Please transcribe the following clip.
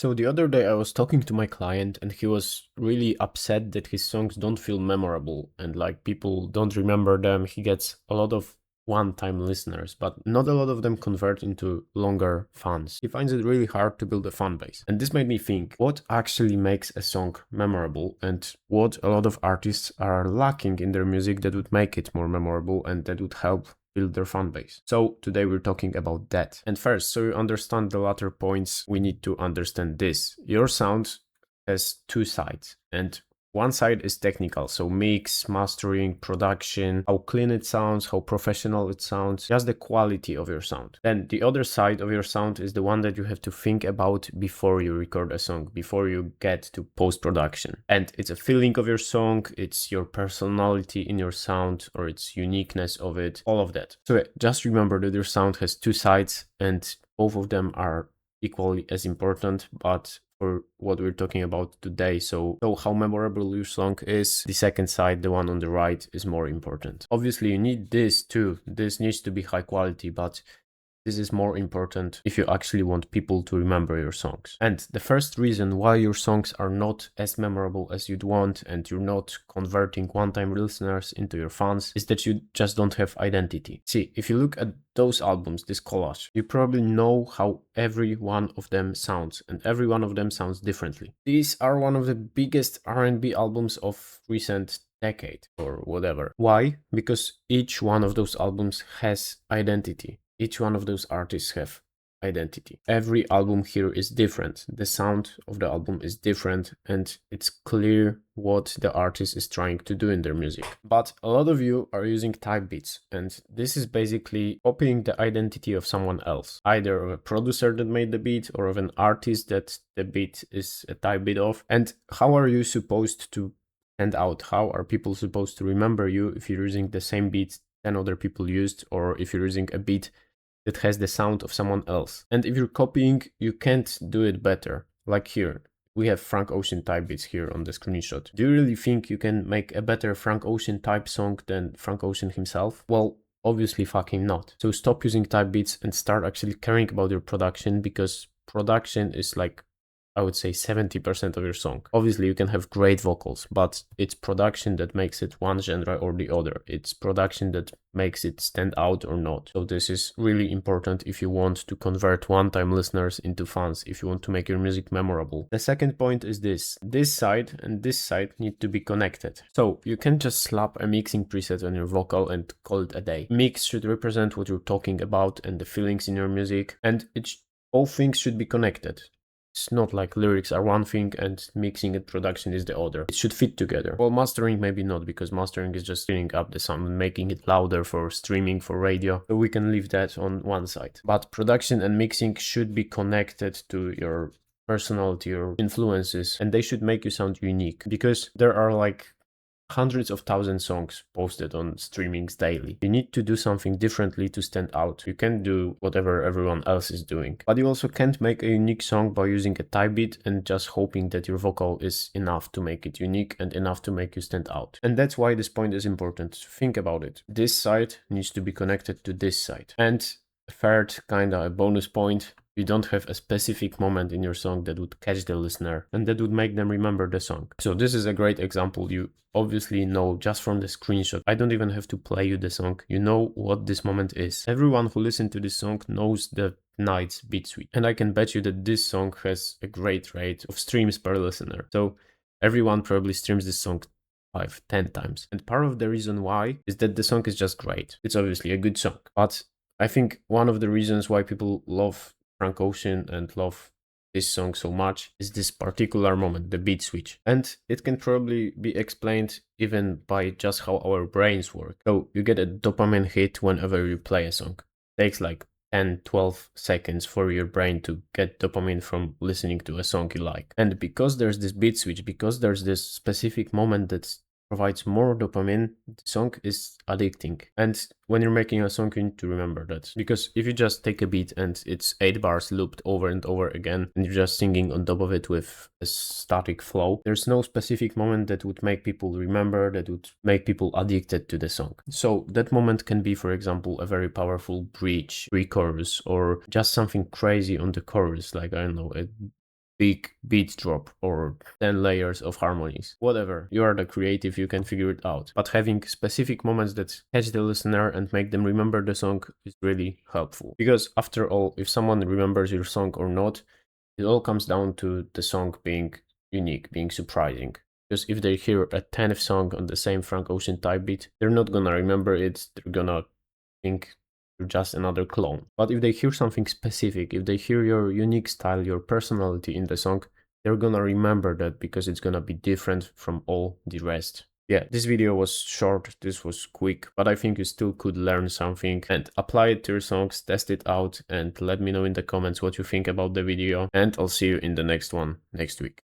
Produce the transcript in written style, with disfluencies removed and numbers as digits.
So the other day I was talking to my client and he was really upset that his songs don't feel memorable and like people don't remember them. He gets a lot of one-time listeners, but not a lot of them convert into longer fans. He finds it really hard to build a fan base. And this made me think, what actually makes a song memorable and what a lot of artists are lacking in their music that would make it more memorable and that would help build their fan base. So today we're talking about that. And first, so you understand the latter points, we need to understand this. Your sound has two sides, and one side is technical, so mix, mastering, production, how clean it sounds, how professional it sounds, just the quality of your sound. Then the other side of your sound is the one that you have to think about before you record a song, before you get to post-production. And it's a feeling of your song, it's your personality in your sound, or its uniqueness of it, all of that. So just remember that your sound has two sides and both of them are equally as important, but for what we're talking about today. So how memorable your song is, the second side, the one on the right, is more important. Obviously, you need this too. This needs to be high quality, but this is more important if you actually want people to remember your songs. And the first reason why your songs are not as memorable as you'd want and you're not converting one-time listeners into your fans is that you just don't have identity. See, if you look at those albums, this collage, you probably know how every one of them sounds, and every one of them sounds differently. These are one of the biggest R&B albums of recent decade or whatever. Why? Because each one of those albums has identity. Each one of those artists have identity. Every album here is different. The sound of the album is different and it's clear what the artist is trying to do in their music. But a lot of you are using type beats, and this is basically copying the identity of someone else, either of a producer that made the beat or of an artist that the beat is a type beat of. And how are you supposed to stand out? How are people supposed to remember you if you're using the same beat 10 other people used, or if you're using a beat that has the sound of someone else? And if you're copying, you can't do it better. Like here, we have Frank Ocean type beats here on the screenshot. Do you really think you can make a better Frank Ocean type song than Frank Ocean himself? Well, obviously fucking not. So stop using type beats and start actually caring about your production, because production is like, I would say 70% of your song. Obviously, you can have great vocals, but it's production that makes it one genre or the other. It's production that makes it stand out or not. So this is really important if you want to convert one-time listeners into fans, if you want to make your music memorable. The second point is this. This side and this side need to be connected. So you can't just slap a mixing preset on your vocal and call it a day. Mix should represent what you're talking about and the feelings in your music, and all things should be connected. It's not like lyrics are one thing and mixing and production is the other. It should fit together. Well, mastering maybe not, because mastering is just cleaning up the sound and making it louder for streaming, for radio. So we can leave that on one side. But production and mixing should be connected to your personality or influences, and they should make you sound unique, because there are like hundreds of thousands songs posted on streamings daily. You need to do something differently to stand out. You can't do whatever everyone else is doing. But you also can't make a unique song by using a type beat and just hoping that your vocal is enough to make it unique and enough to make you stand out. And that's why this point is important. Think about it. This side needs to be connected to this side. And third, kinda a bonus point, you don't have a specific moment in your song that would catch the listener and that would make them remember the song. So this is a great example. You obviously know just from the screenshot. I don't even have to play you the song. You know what this moment is. Everyone who listened to this song knows the Night's beat switch. And I can bet you that this song has a great rate of streams per listener. So everyone probably streams this song 5, 10 times. And part of the reason why is that the song is just great. It's obviously a good song. But I think one of the reasons why people love Frank Ocean and love this song so much is this particular moment, the beat switch. And it can probably be explained even by just how our brains work. So you get a dopamine hit whenever you play a song. It takes like 10, 12 seconds for your brain to get dopamine from listening to a song you like. And because there's this beat switch, because there's this specific moment that's provides more dopamine, the song is addicting. And when you're making a song, you need to remember that. Because if you just take a beat and it's 8 bars looped over and over again, and you're just singing on top of it with a static flow, there's no specific moment that would make people remember, that would make people addicted to the song. So that moment can be, for example, a very powerful bridge, pre-chorus, or just something crazy on the chorus, like, I don't know, a big beat drop or 10 layers of harmonies. Whatever, you are the creative, you can figure it out. But having specific moments that catch the listener and make them remember the song is really helpful. Because after all, if someone remembers your song or not, it all comes down to the song being unique, being surprising. Because if they hear a 10th song on the same Frank Ocean type beat, they're not gonna remember it, they're gonna think you're just another clone. But if they hear something specific, if they hear your unique style, your personality in the song, they're gonna remember that because it's gonna be different from all the rest. Yeah, this video was short, this was quick, but I think you still could learn something and apply it to your songs, test it out, and let me know in the comments what you think about the video, and I'll see you in the next one next week.